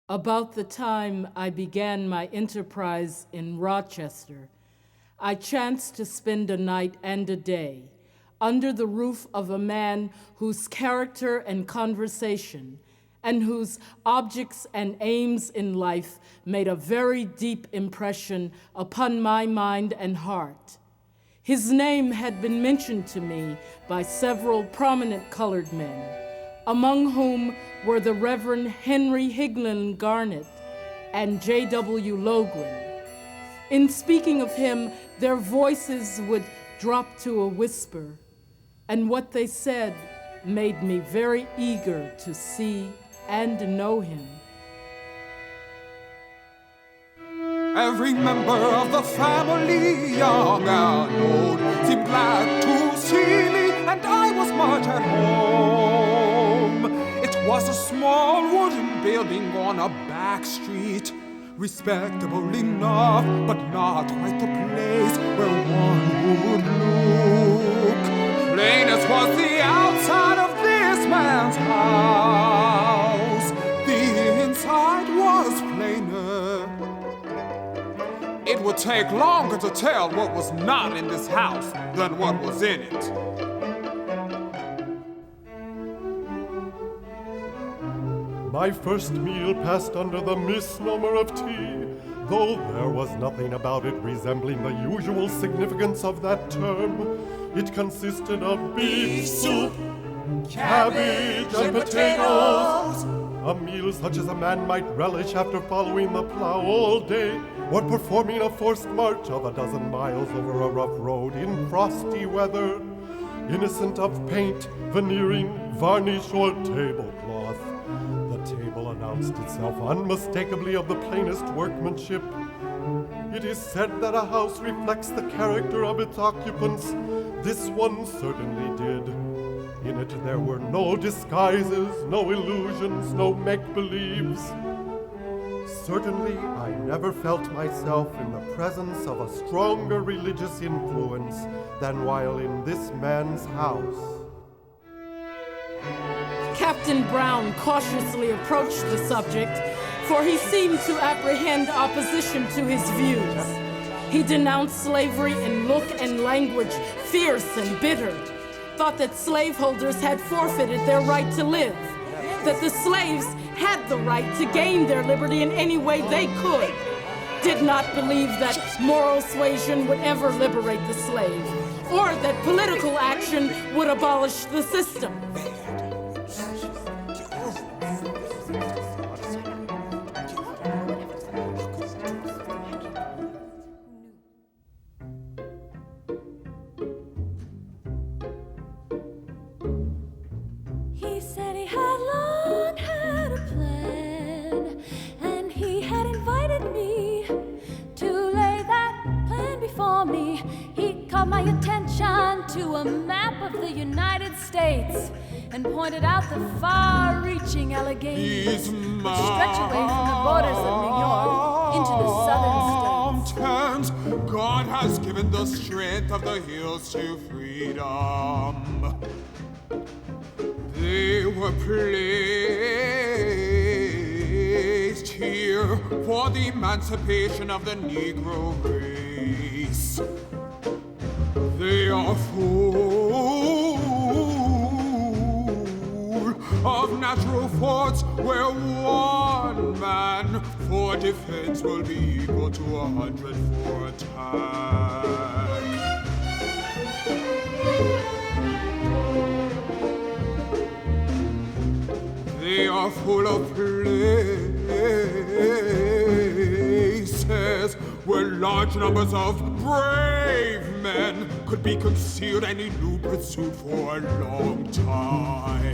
About the time I began my enterprise in Rochester, I chanced to spend a night and a day under the roof of a man whose character and conversation and whose objects and aims in life made a very deep impression upon my mind and heart. His name had been mentioned to me by several prominent colored men, among whom were the Reverend Henry Higlin Garnett and J.W. Logren. In speaking of him, their voices would drop to a whisper, and what they said made me very eager to see and know him. Every member of the family, young and old, seemed glad to see me, and I was much at home. It was a small wooden building on a back street, respectable enough, but not quite the place where one would look. Plain as was the outside of this man's house, the inside was plainer. It would take longer to tell what was not in this house than what was in it. My first meal passed under the misnomer of tea, though there was nothing about it resembling the usual significance of that term. It consisted of beef soup, cabbage, and potatoes. A meal such as a man might relish after following the plow all day, or performing a forced march of a dozen miles over a rough road in frosty weather, innocent of paint, veneering, varnish, or tablecloth. The table announced itself unmistakably of the plainest workmanship. It is said that a house reflects the character of its occupants. This one certainly did. In it there were no disguises, no illusions, no make-believes. Certainly, I never felt myself in the presence of a stronger religious influence than while in this man's house. Captain Brown cautiously approached the subject, for he seemed to apprehend opposition to his views. He denounced slavery in look and language, fierce and bitter, thought that slaveholders had forfeited their right to live, that the slaves had the right to gain their liberty in any way they could, did not believe that moral suasion would ever liberate the slave, or that political action would abolish the system. To a map of the United States and pointed out the far-reaching Alleghanies which stretch away from the borders of New York into the southern states. Mountains, God has given the strength of the hills to freedom. They were placed here for the emancipation of the Negro race. They are full of natural forts where one man for defense will be equal to 100 for attack. They are full of places where large numbers of brave men could be concealed and elude pursuit for a long time.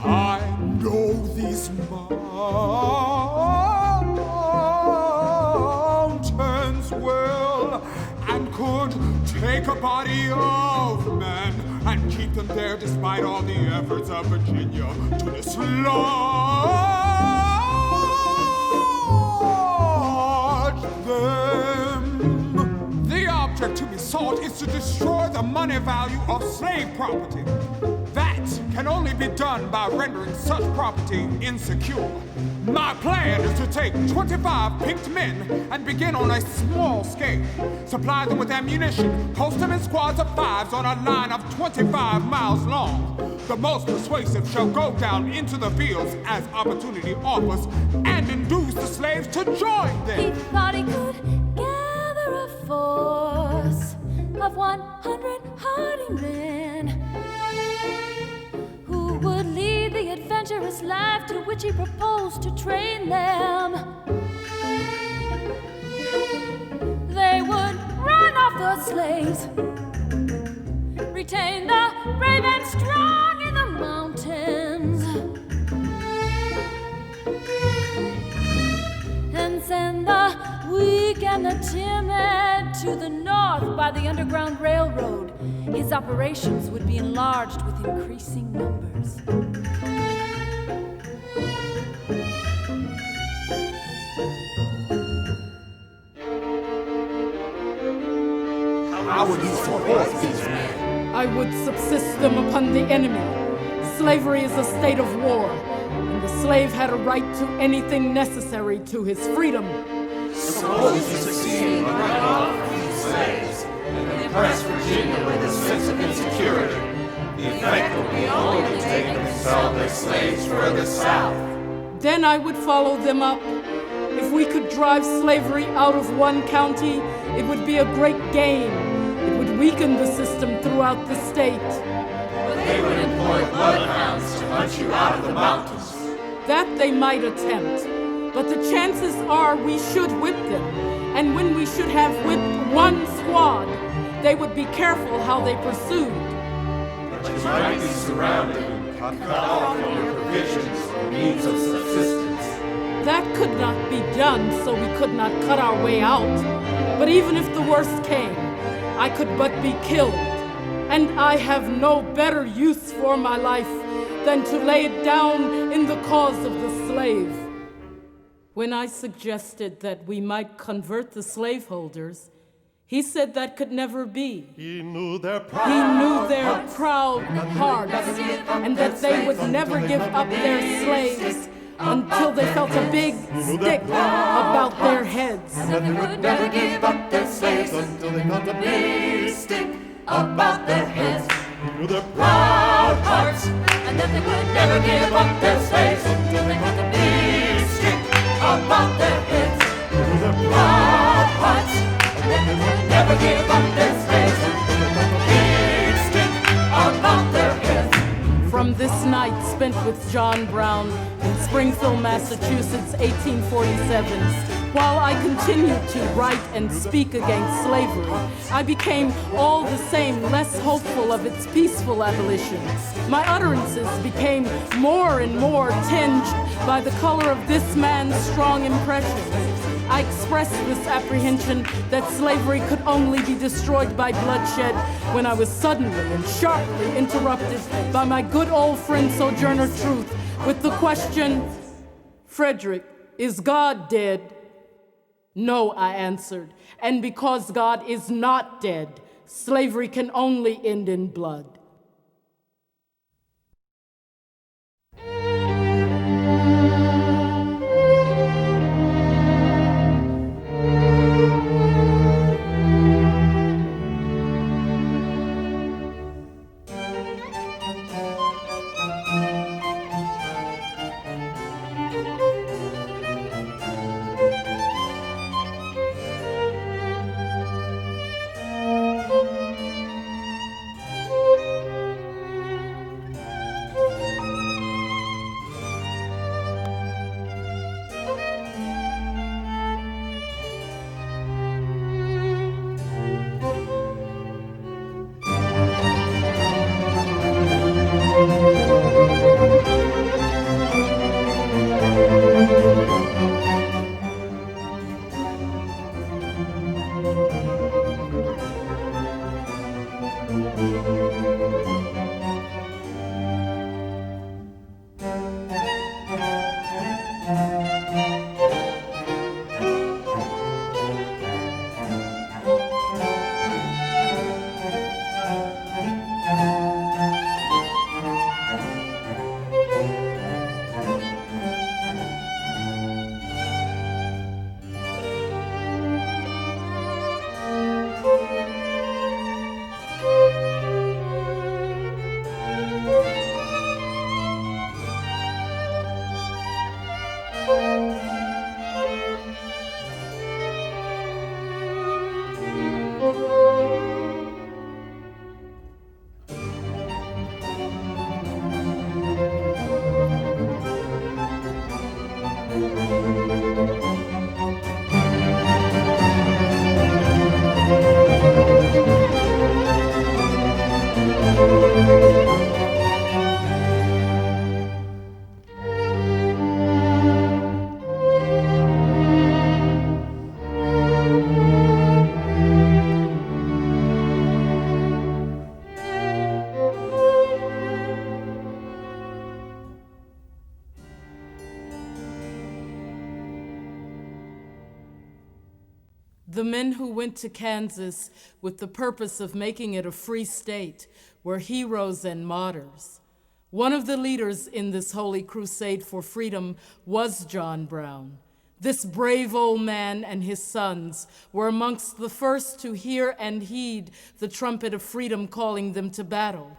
I know these mountains well and could take a body of men and keep them there despite all the efforts of Virginia to dislodge them. The object to be sought is to destroy the the money value of slave property. That can only be done by rendering such property insecure. My plan is to take 25 picked men and begin on a small scale. Supply them with ammunition, post them in squads of fives on a line of 25 miles long. The most persuasive shall go down into the fields as opportunity offers and induce the slaves to join them. He thought he could gather a force of 100 hardy men who would lead the adventurous life to which he proposed to train them. They would run off the slaves, retain the brave and strong in the mountains, and send the weak and the timid to the north by the Underground Railroad. His operations would be enlarged with increasing numbers. How would you support these men? I would subsist them upon the enemy. Slavery is a state of war, and the slave had a right to anything necessary to his freedom. Suppose you succeed in running off these slaves and impress Virginia with a sense of insecurity. The effect will be only to take them and sell their slaves further south. Then I would follow them up. If we could drive slavery out of one county, it would be a great gain. It would weaken the system throughout the state. But they would employ bloodhounds to hunt you out of the mountains. That they might attempt, but the chances are we should whip them. And when we should have whipped one squad, they would be careful how they pursued. But you might be surrounded and cut off from your provisions or means of subsistence. That could not be done, so we could not cut our way out. But even if the worst came, I could but be killed. And I have no better use for my life than to lay it down in the cause of the slave. When I suggested that we might convert the slaveholders, he said that could never be. He knew their proud hearts, and that they would never give up their slaves until they felt a big stick about their heads. And they would never give up their slaves until they felt a big stick about their heads. He knew their Proud hearts, and that they would never give up their slaves until they felt a big stick about their heads. He knew their Proud hearts, and that they would never give up their slaves until they felt a big stick about their heads. From this night spent with John Brown in Springfield, Massachusetts, 1847, while I continued to write and speak against slavery, I became all the same less hopeful of its peaceful abolition. My utterances became more and more tinged by the color of this man's strong impressions. I expressed this apprehension that slavery could only be destroyed by bloodshed when I was suddenly and sharply interrupted by my good old friend Sojourner Truth with the question, "Frederick, is God dead?" "No," I answered, "and because God is not dead, slavery can only end in blood." The men who went to Kansas with the purpose of making it a free state were heroes and martyrs. One of the leaders in this holy crusade for freedom was John Brown. This brave old man and his sons were amongst the first to hear and heed the trumpet of freedom calling them to battle.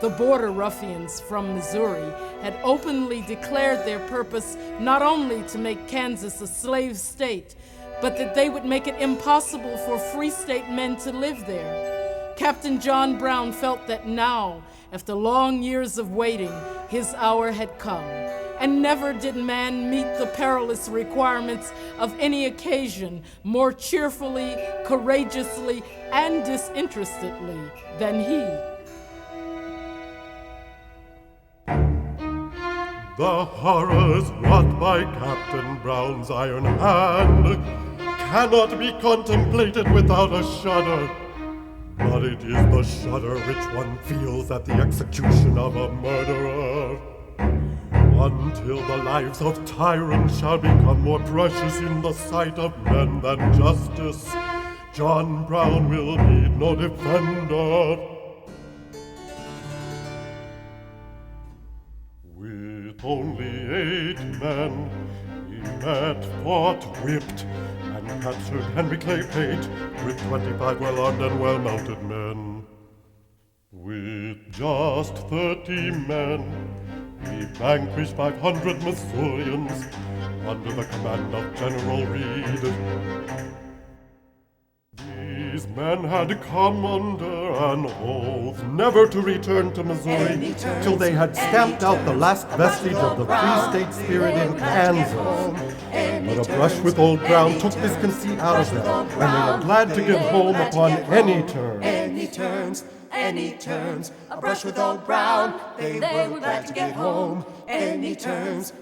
The border ruffians from Missouri had openly declared their purpose not only to make Kansas a slave state, but that they would make it impossible for free state men to live there. Captain John Brown felt that now, after long years of waiting, his hour had come. And never did man meet the perilous requirements of any occasion more cheerfully, courageously, and disinterestedly than he. The horrors wrought by Captain Brown's iron hand cannot be contemplated without a shudder. But it is the shudder which one feels at the execution of a murderer. Until the lives of tyrants shall become more precious in the sight of men than justice, John Brown will need no defender. With only 8 men, he met, fought, whipped, and captured Henry Clay Pate with 25 well-armed and well-mounted men. With just 30 men, he vanquished 500 Missourians under the command of General Reed. These men had come under an oath never to return to Missouri till they had stamped out the last vestige of the free state spirit in Kansas. But a brush with Old Brown took this conceit out of them, and they were glad to get home upon any terms. Any terms, a brush with Old Brown, they were glad to get home. Any terms,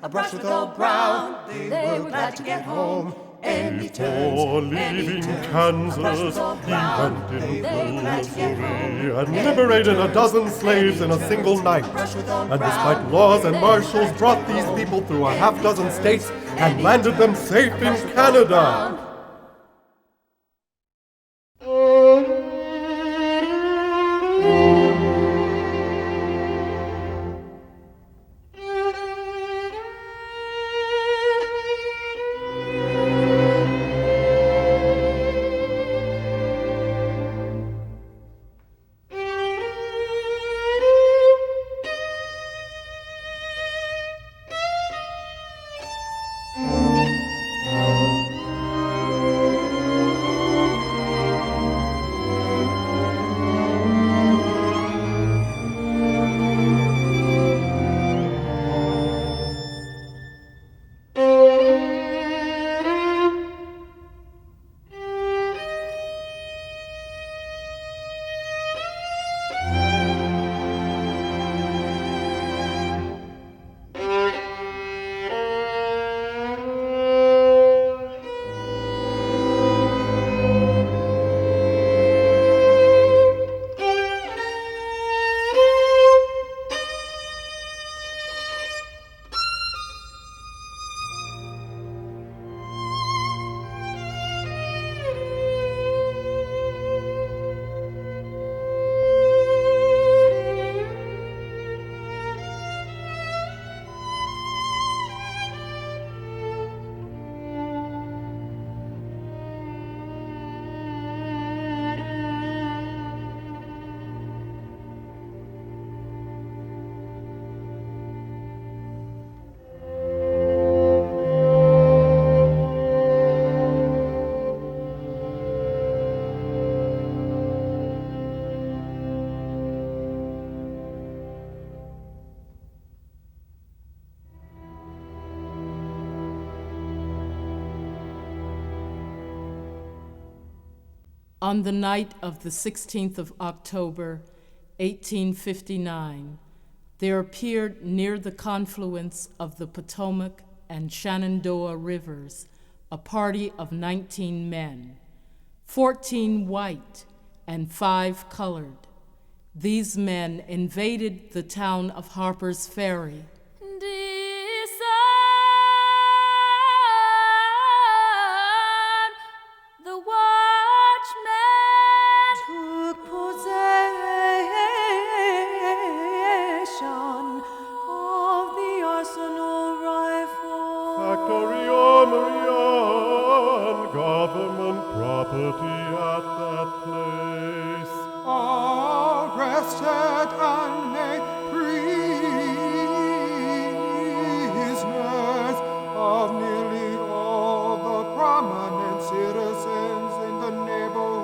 a brush with Old Brown, they were glad to get home. Before leaving Kansas, he went into Missouri and liberated a dozen slaves in a single night. And despite laws and marshals, brought these people through a half-dozen states and landed them safe in Canada. On the night of the 16th of October, 1859, there appeared near the confluence of the Potomac and Shenandoah rivers a party of 19 men, 14 white and 5 colored. These men invaded the town of Harper's Ferry. citizens in the neighborhood.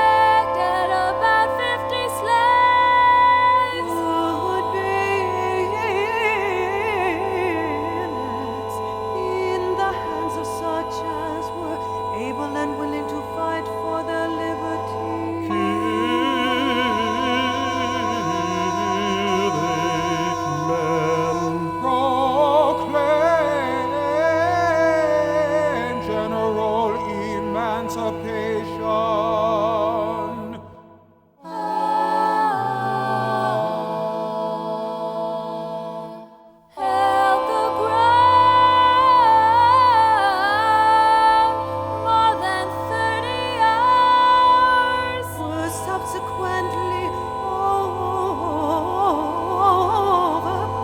Collected about 50 slaves would be in the hands of such as were able and willing to fight for their liberty. Proclaim general emancipation. Held the ground more than 30 hours. Were subsequently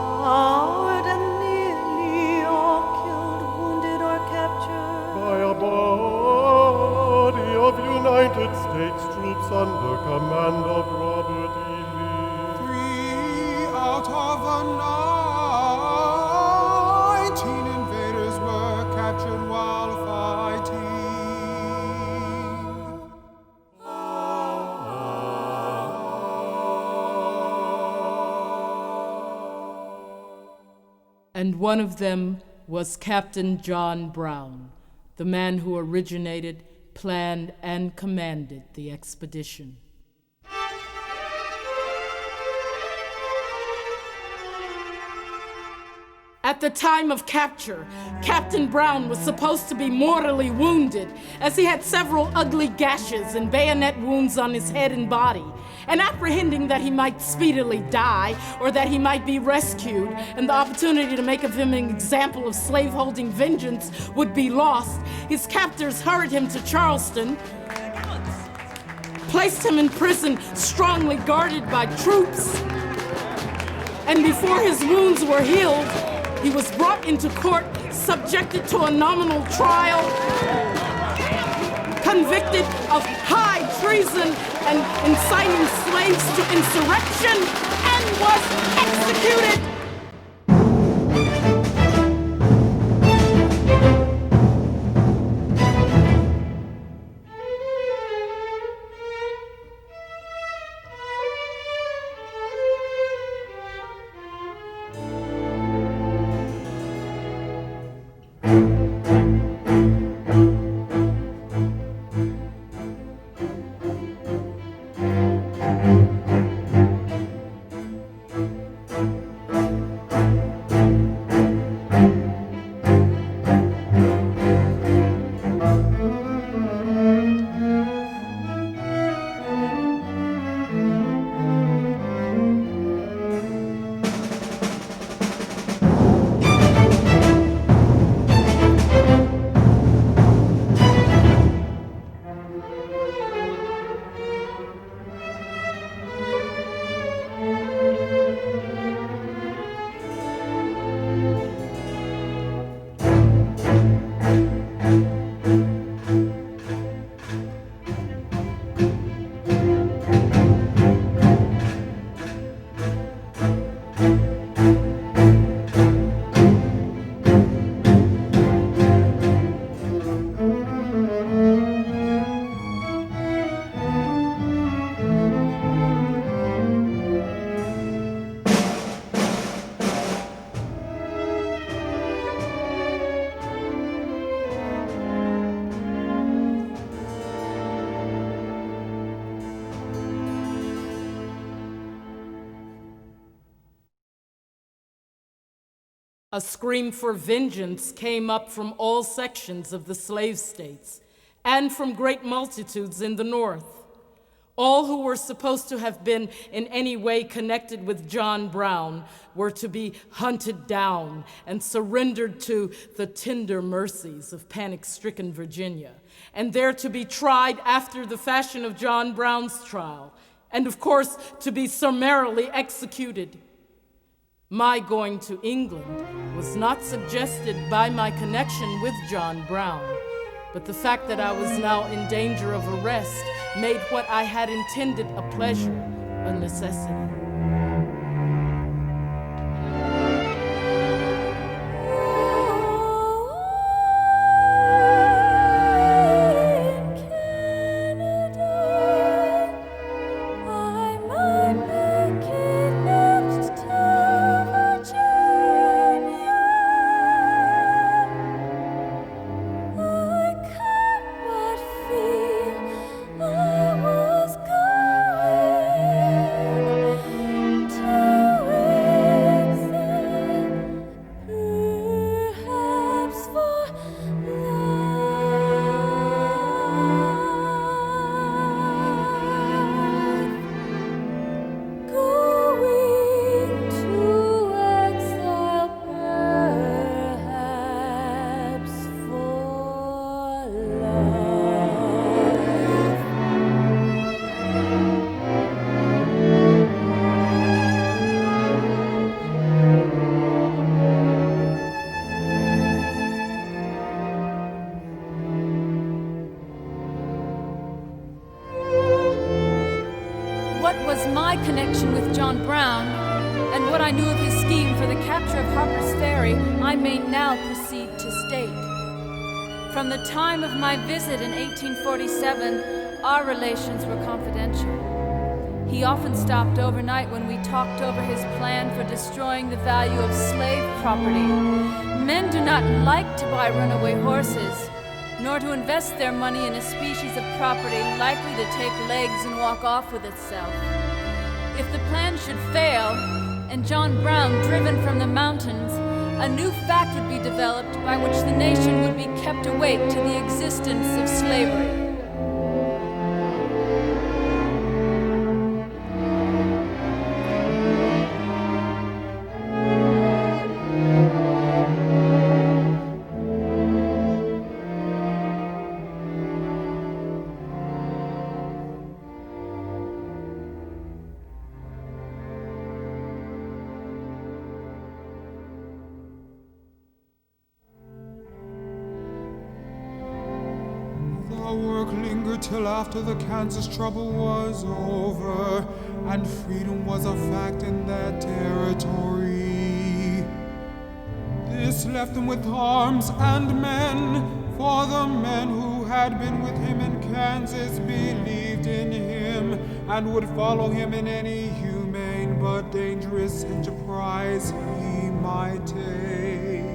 overpowered and nearly all killed, wounded, or captured. By a body of United States troops under command of Robert E. Lee. 3 out of the 19 invaders were captured while fighting. And one of them was Captain John Brown, the man who originated, planned, and commanded the expedition. At the time of capture, Captain Brown was supposed to be mortally wounded, as he had several ugly gashes and bayonet wounds on his head and body. And apprehending that he might speedily die, or that he might be rescued, and the opportunity to make of him an example of slaveholding vengeance would be lost, his captors hurried him to Charleston, placed him in prison strongly guarded by troops, and before his wounds were healed, he was brought into court, subjected to a nominal trial, convicted of high treason and inciting slaves to insurrection, and was executed. A scream for vengeance came up from all sections of the slave states and from great multitudes in the North. All who were supposed to have been in any way connected with John Brown were to be hunted down and surrendered to the tender mercies of panic-stricken Virginia, and there to be tried after the fashion of John Brown's trial, and of course to be summarily executed. My going to England was not suggested by my connection with John Brown, But the fact that I was now in danger of arrest made what I had intended a pleasure a necessity. Connection with John Brown, and what I knew of his scheme for the capture of Harper's Ferry, I may now proceed to state. From the time of my visit in 1847, our relations were confidential. He often stopped overnight when we talked over his plan for destroying the value of slave property. Men do not like to buy runaway horses, nor to invest their money in a species of property likely to take legs and walk off with itself. If the plan should fail, and John Brown driven from the mountains, a new fact would be developed by which the nation would be kept awake to the existence of slavery. Till after the Kansas trouble was over, and freedom was a fact in that territory. This left him with arms and men, for the men who had been with him in Kansas believed in him and would follow him in any humane but dangerous enterprise he might take.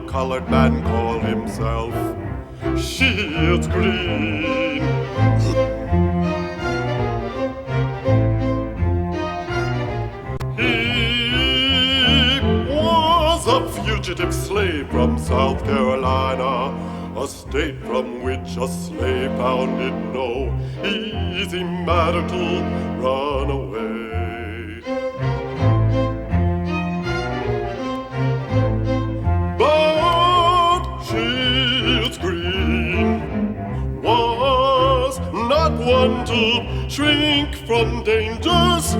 Colored man called himself Shields Green. He was a fugitive slave from South Carolina, a state from which a slave found it no easy matter to run away. One to shrink from dangers.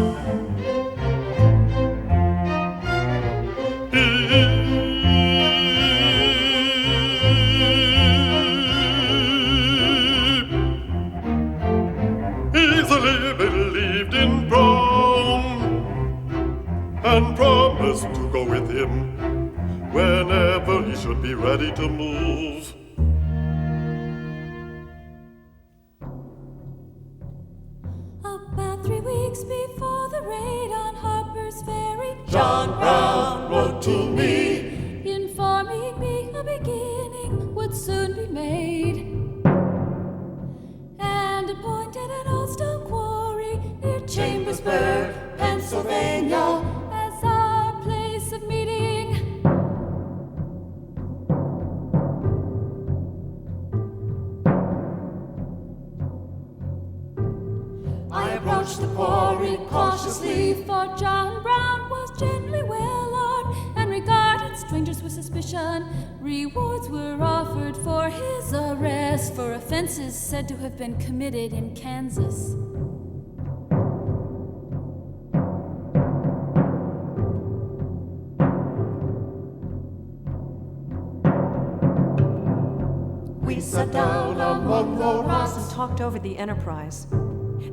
He easily believed in Brown and promised to go with him whenever he should be ready to move. Before the raid on Harper's Ferry, John Brown wrote to me, informing me a beginning would soon be made, and appointed an old stone quarry near Chambersburg, Pennsylvania, as our place of meeting. I approached the quarry cautiously, for John Brown was generally well armed and regarded with suspicion. Rewards were offered for his arrest for offenses said to have been committed in Kansas. We sat down among the rocks and talked over the enterprise.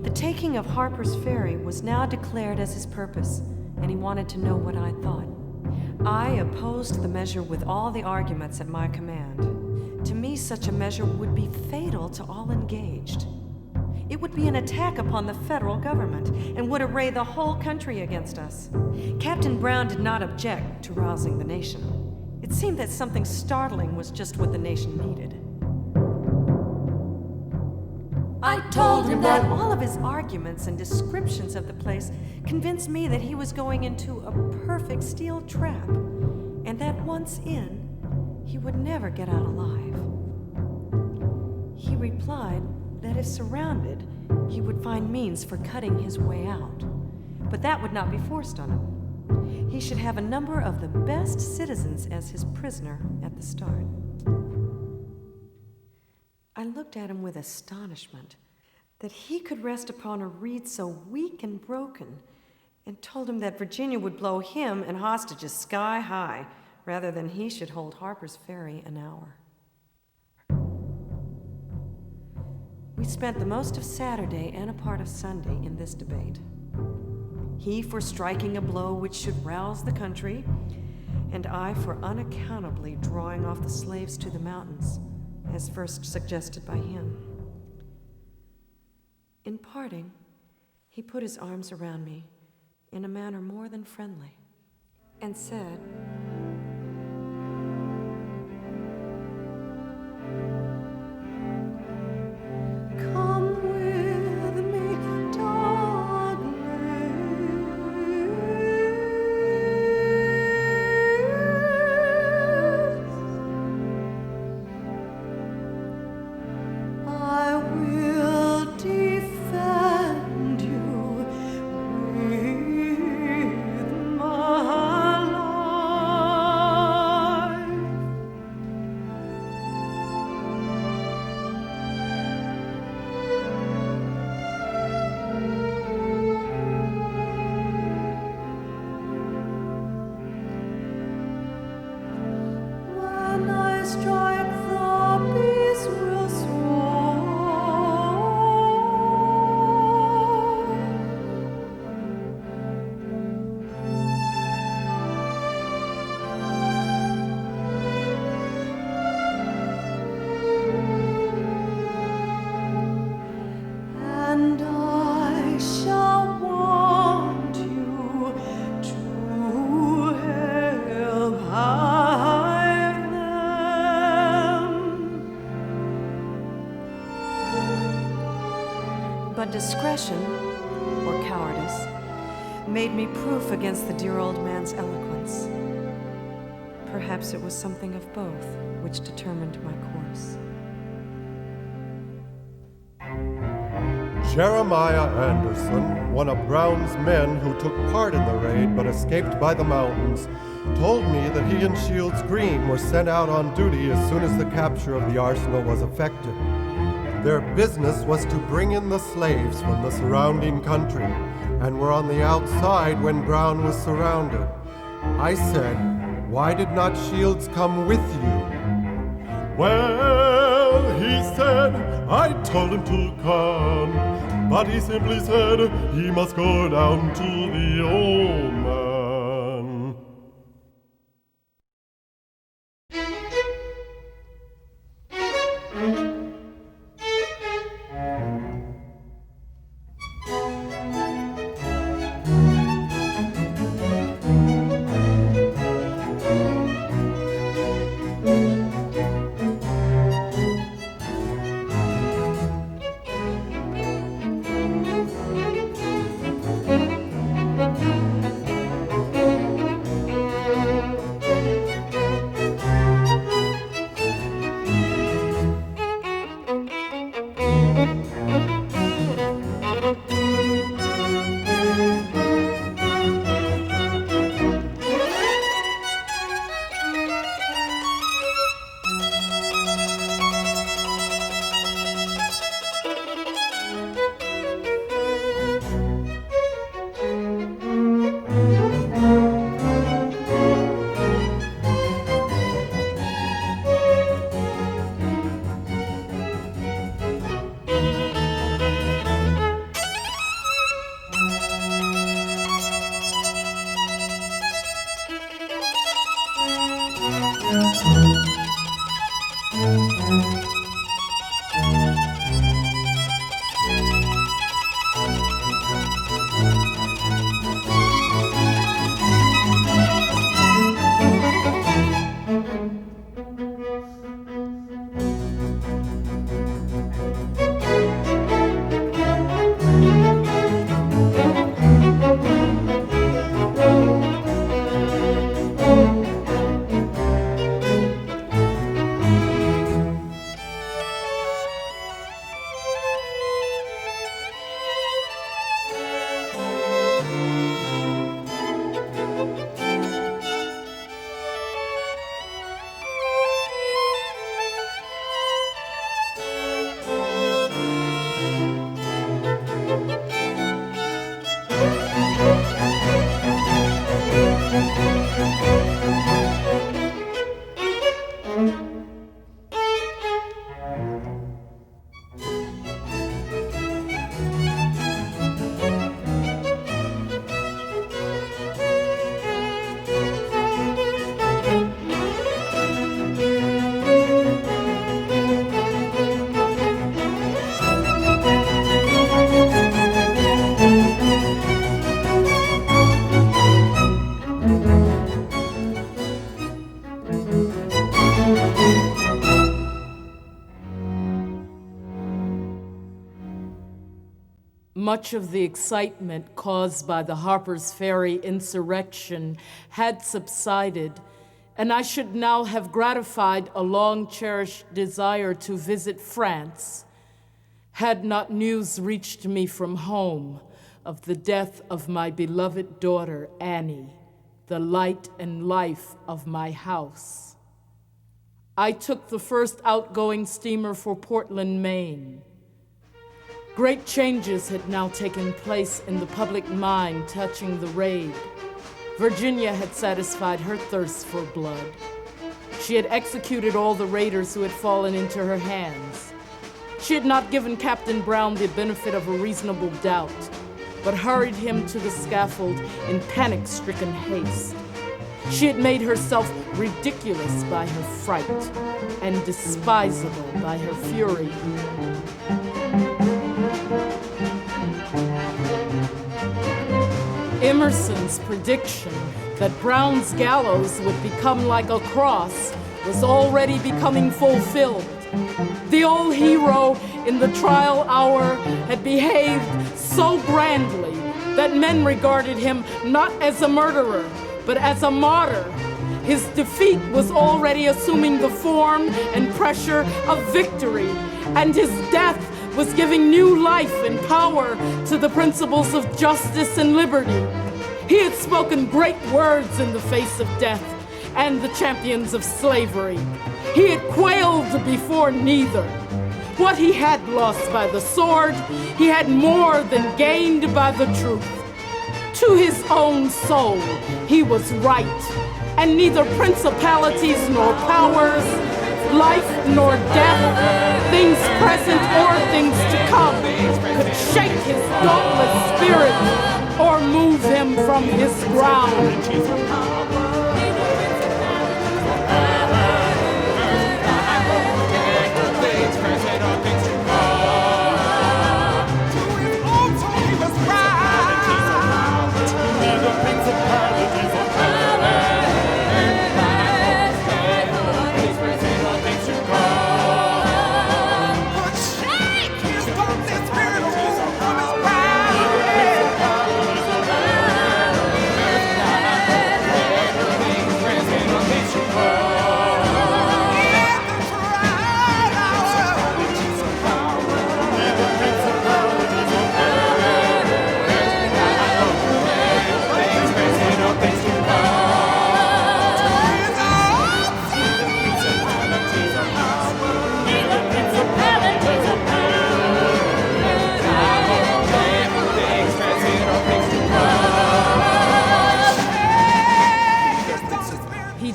The taking of Harper's Ferry was now declared as his purpose, and he wanted to know what I thought. I opposed the measure with all the arguments at my command. To me, such a measure would be fatal to all engaged. It would be an attack upon the federal government and would array the whole country against us. Captain Brown did not object to rousing the nation. It seemed that something startling was just what the nation needed. I told him that all of his arguments and descriptions of the place convinced me that he was going into a perfect steel trap, and that once in, he would never get out alive. He replied that if surrounded, he would find means for cutting his way out, but that would not be forced on him. He should have a number of the best citizens as his prisoner at the start. I looked at him with astonishment that he could rest upon a reed so weak and broken, and told him that Virginia would blow him and hostages sky high rather than he should hold Harper's Ferry an hour. We spent the most of Saturday and a part of Sunday in this debate. He for striking a blow which should rouse the country, and I for unaccountably drawing off the slaves to the mountains, as first suggested by him. In parting, he put his arms around me in a manner more than friendly and said, "Come with me, Douglas. I will defend you with my life." When I strike, the beast will soar. And I shall want you to help hide them. But discretion, or cowardice, made me proof against the dear old man's eloquence. Perhaps it was something of both which determined my course. Jeremiah Anderson, one of Brown's men who took part in the raid but escaped by the mountains, told me that he and Shields Green were sent out on duty as soon as the capture of the arsenal was effected. Their business was to bring in the slaves from the surrounding country, and were on the outside when Brown was surrounded. I said, "Why did not Shields come with you?" "Well," he said, "I told him to come, but he simply said he must go down to the old man." Much of the excitement caused by the Harper's Ferry insurrection had subsided, and I should now have gratified a long-cherished desire to visit France, had not news reached me from home of the death of my beloved daughter, Annie, the light and life of my house. I took the first outgoing steamer for Portland, Maine. Great changes had now taken place in the public mind touching the raid. Virginia had satisfied her thirst for blood. She had executed all the raiders who had fallen into her hands. She had not given Captain Brown the benefit of a reasonable doubt, but hurried him to the scaffold in panic-stricken haste. She had made herself ridiculous by her fright and despisable by her fury. Emerson's prediction that Brown's gallows would become like a cross was already becoming fulfilled. The old hero in the trial hour had behaved so grandly that men regarded him not as a murderer, but as a martyr. His defeat was already assuming the form and pressure of victory, and his death was giving new life and power to the principles of justice and liberty. He had spoken great words in the face of death and the champions of slavery. He had quailed before neither. What he had lost by the sword, he had more than gained by the truth. To his own soul, he was right, and neither principalities nor powers, life nor death, things present or things to come, could shake his dauntless spirit or move him from his ground.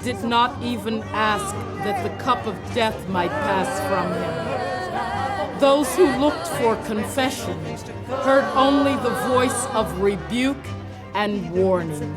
Did not even ask that the cup of death might pass from him. Those who looked for confession heard only the voice of rebuke and warning.